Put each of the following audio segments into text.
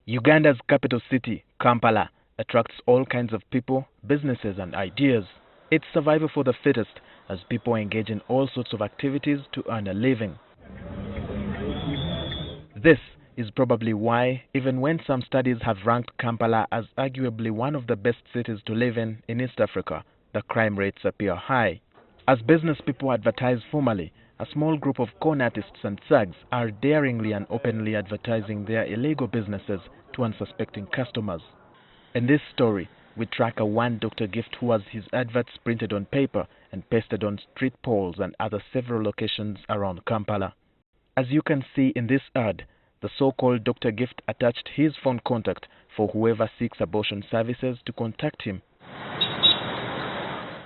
Uganda's capital city, Kampala, attracts all kinds of people, businesses and ideas. It's survival for the fittest as people engage in all sorts of activities to earn a living. This is probably why, even when some studies have ranked Kampala as arguably one of the best cities to live in East Africa, the crime rates appear high. As business people advertise formally, a small group of con artists and thugs are daringly and openly advertising their illegal businesses to unsuspecting customers. In this story, we track a one Dr. Gift who has his adverts printed on paper and pasted on street poles and other several locations around Kampala. As you can see in this ad, the so-called Dr. Gift attached his phone contact for whoever seeks abortion services to contact him.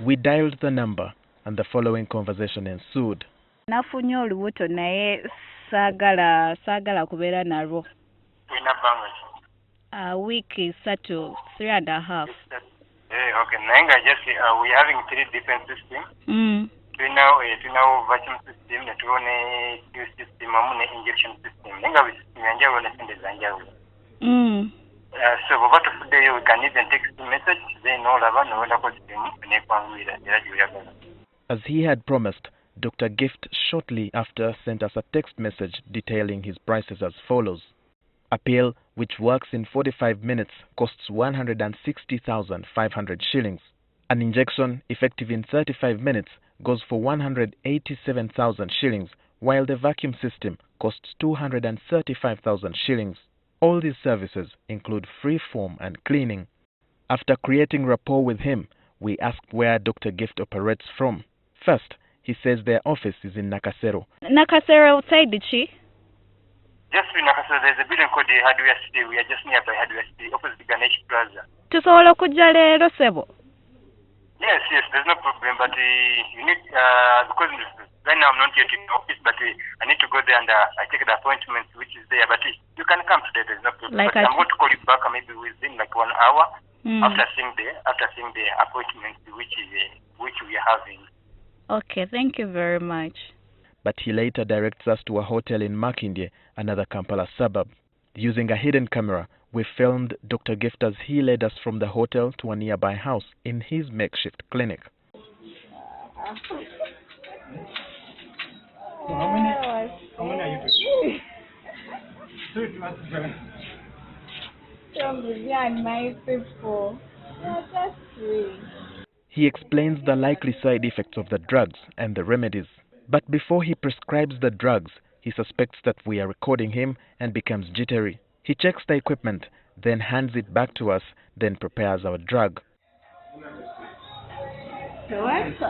We dialed the number and the following conversation ensued. Nafunye olubuto naye saagala kubeera nalwo. Week is to 3.5. Okay, Nanga, just we're having 3 different systems. We now vacuum system, new system, injection system. Nanga we system anjawo ne sende zanjawo. So what of today we can even text message, then all about no other system ne kwangwira era juyagala. As he had promised, Dr. Gift shortly after sent us a text message detailing his prices as follows. A pill, which works in 45 minutes, costs 160,500 shillings. An injection, effective in 35 minutes, goes for 187,000 shillings, while the vacuum system costs 235,000 shillings. All these services include free foam and cleaning. After creating rapport with him, we asked where Dr. Gift operates from. First, he says their office is in Nakasero. Nakasero outside the Chi? Just in Nakasero, there's a building called the Hardware City. We are just nearby Hardware City, opposite the Ganesh Plaza. Tusobola okujja leero sebo? Yes, there's no problem, but you need, because right now I'm not yet in the office, but I need to go there and I take the appointment which is there, but you can come today, there's no problem. Like but I'm going to call you back maybe within like 1 hour after seeing the appointment which we are having. Okay, thank you very much. But he later directs us to a hotel in Makindye, another Kampala suburb. Using a hidden camera, we filmed Dr. Gift as he led us from the hotel to a nearby house in his makeshift clinic. How many are you doing? My people. That's sweet. He explains the likely side effects of the drugs and the remedies. But before he prescribes the drugs, he suspects that we are recording him and becomes jittery. He checks the equipment, then hands it back to us, then prepares our drug. What?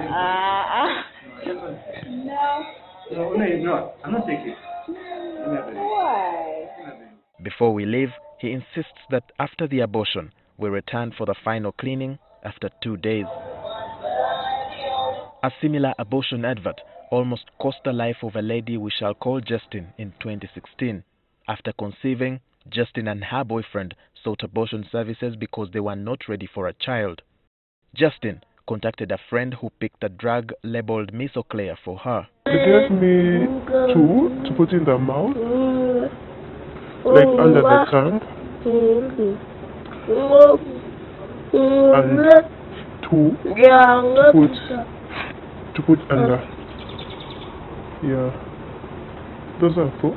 No. No, you're not. I'm not taking it. Why? Before we leave, he insists that after the abortion, we return for the final cleaning after 2 days. A similar abortion advert almost cost the life of a lady we shall call Justin in 2016. After conceiving, Justin and her boyfriend sought abortion services because they were not ready for a child. Justin contacted a friend who picked a drug labeled Makerere for her. They gave me 2 to put in the mouth, like under the tongue, and 2 to put under. Yeah, those are 4.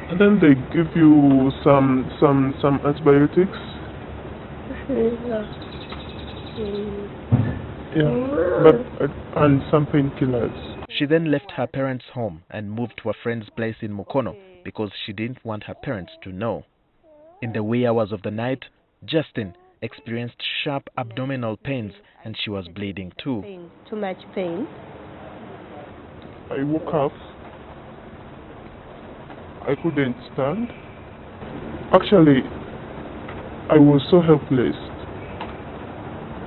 And then they give you some antibiotics. Yeah, and some painkillers. She then left her parents' home and moved to a friend's place in Mukono because she didn't want her parents to know. In the wee hours of the night, Justin experienced sharp abdominal pains and she was bleeding too. Too much pain. I woke up. I couldn't stand. Actually, I was so helpless.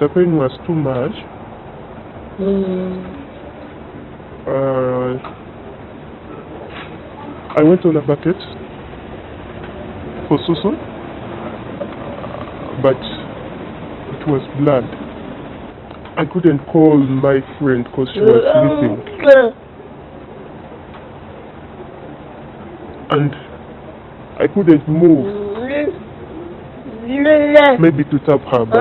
The pain was too much. I went on a bucket for susu, but it was blood. I couldn't call my friend because she was sleeping. And I couldn't move. Maybe to tap her, but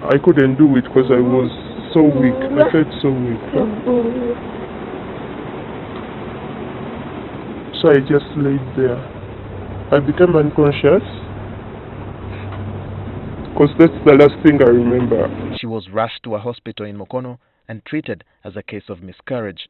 I couldn't do it because I was so weak. I felt so weak. So I just laid there. I became unconscious because that's the last thing I remember. She was rushed to a hospital in Mukono and treated as a case of miscarriage.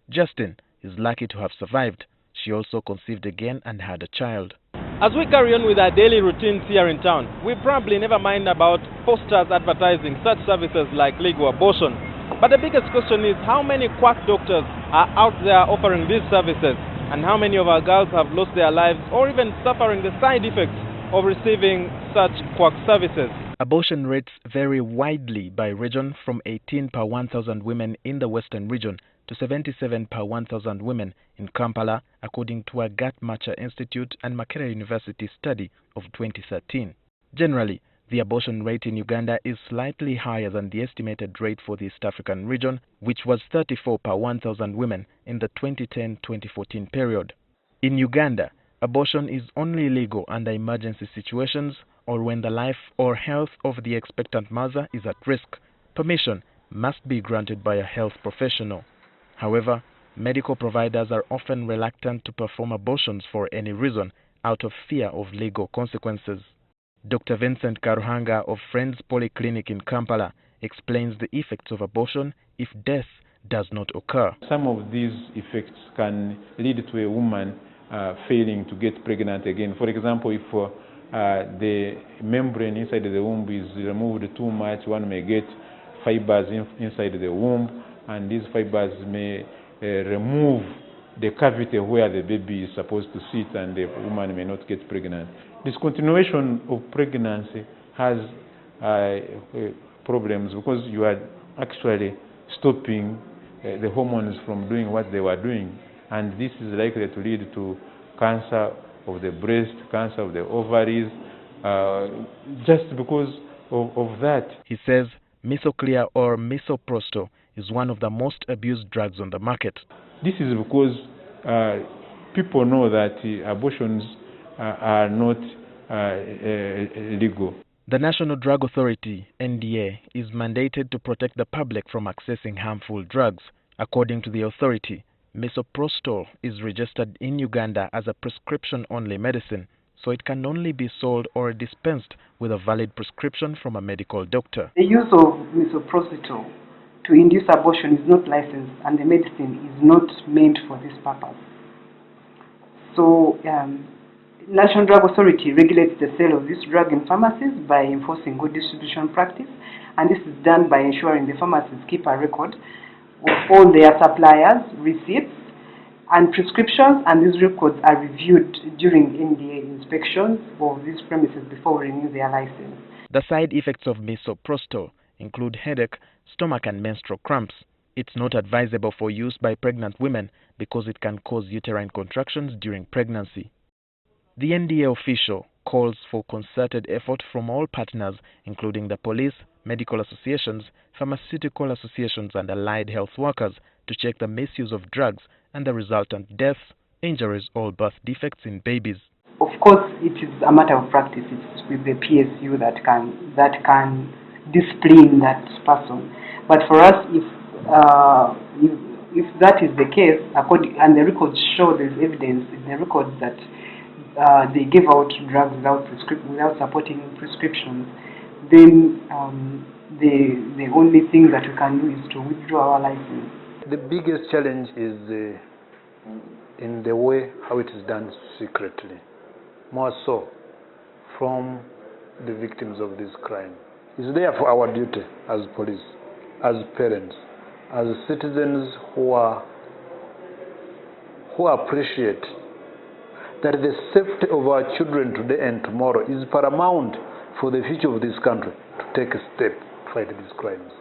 Justin is lucky to have survived. She also conceived again and had a child. As we carry on with our daily routines here in town, we probably never mind about posters advertising such services like legal abortion. But the biggest question is how many quack doctors are out there offering these services, and how many of our girls have lost their lives or even suffering the side effects of receiving such quack services. Abortion rates vary widely by region, from 18 per 1,000 women in the Western region to 77 per 1,000 women in Kampala, according to a Guttmacher Institute and Makerere University study of 2013. Generally, the abortion rate in Uganda is slightly higher than the estimated rate for the East African region, which was 34 per 1,000 women in the 2010-2014 period. In Uganda, abortion is only legal under emergency situations or when the life or health of the expectant mother is at risk. Permission must be granted by a health professional. However, medical providers are often reluctant to perform abortions for any reason out of fear of legal consequences. Dr. Vincent Karuhanga of Friends Polyclinic in Kampala explains the effects of abortion if death does not occur. Some of these effects can lead to a woman failing to get pregnant again. For example, if the membrane inside the womb is removed too much, one may get fibers inside the womb, and these fibers may remove the cavity where the baby is supposed to sit, and the woman may not get pregnant. Discontinuation of pregnancy has problems because you are actually stopping the hormones from doing what they were doing, and this is likely to lead to cancer of the breast, cancer of the ovaries, just because of that. He says Makerere or misoprostol is one of the most abused drugs on the market. This is because people know that abortions are not legal. The National Drug Authority, NDA, is mandated to protect the public from accessing harmful drugs. According to the authority, misoprostol is registered in Uganda as a prescription-only medicine, so it can only be sold or dispensed with a valid prescription from a medical doctor. The use of misoprostol to induce abortion is not licensed, and the medicine is not meant for this purpose. So, National Drug Authority regulates the sale of this drug in pharmacies by enforcing good distribution practice, and this is done by ensuring the pharmacies keep a record of all their suppliers, receipts, and prescriptions, and these records are reviewed during NDA inspections of these premises before we renew their license. The side effects of misoprostol include headache, stomach, and menstrual cramps. It's not advisable for use by pregnant women because it can cause uterine contractions during pregnancy. The NDA official calls for concerted effort from all partners, including the police, medical associations, pharmaceutical associations, and allied health workers, to check the misuse of drugs and the resultant deaths, injuries, or birth defects in babies. Of course, it is a matter of practice. It's with the PSU that can discipline that person. But for us, if that is the case, and the records show there's evidence in the records that they give out drugs without supporting prescriptions, then the only thing that we can do is to withdraw our license. The biggest challenge is in the way how it is done secretly, more so from the victims of this crime. It's therefore our duty as police, as parents, as citizens who appreciate that the safety of our children today and tomorrow is paramount for the future of this country, to take a step to fight these crimes.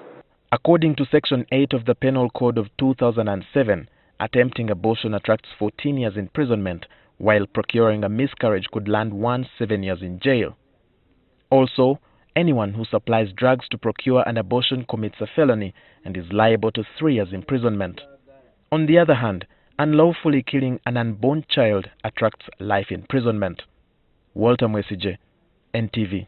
According to Section 8 of the Penal Code of 2007, attempting abortion attracts 14 years imprisonment, while procuring a miscarriage could land one 7 years in jail. Also, anyone who supplies drugs to procure an abortion commits a felony and is liable to 3 years imprisonment. On the other hand, unlawfully killing an unborn child attracts life imprisonment. Walter Mwesije, NTV.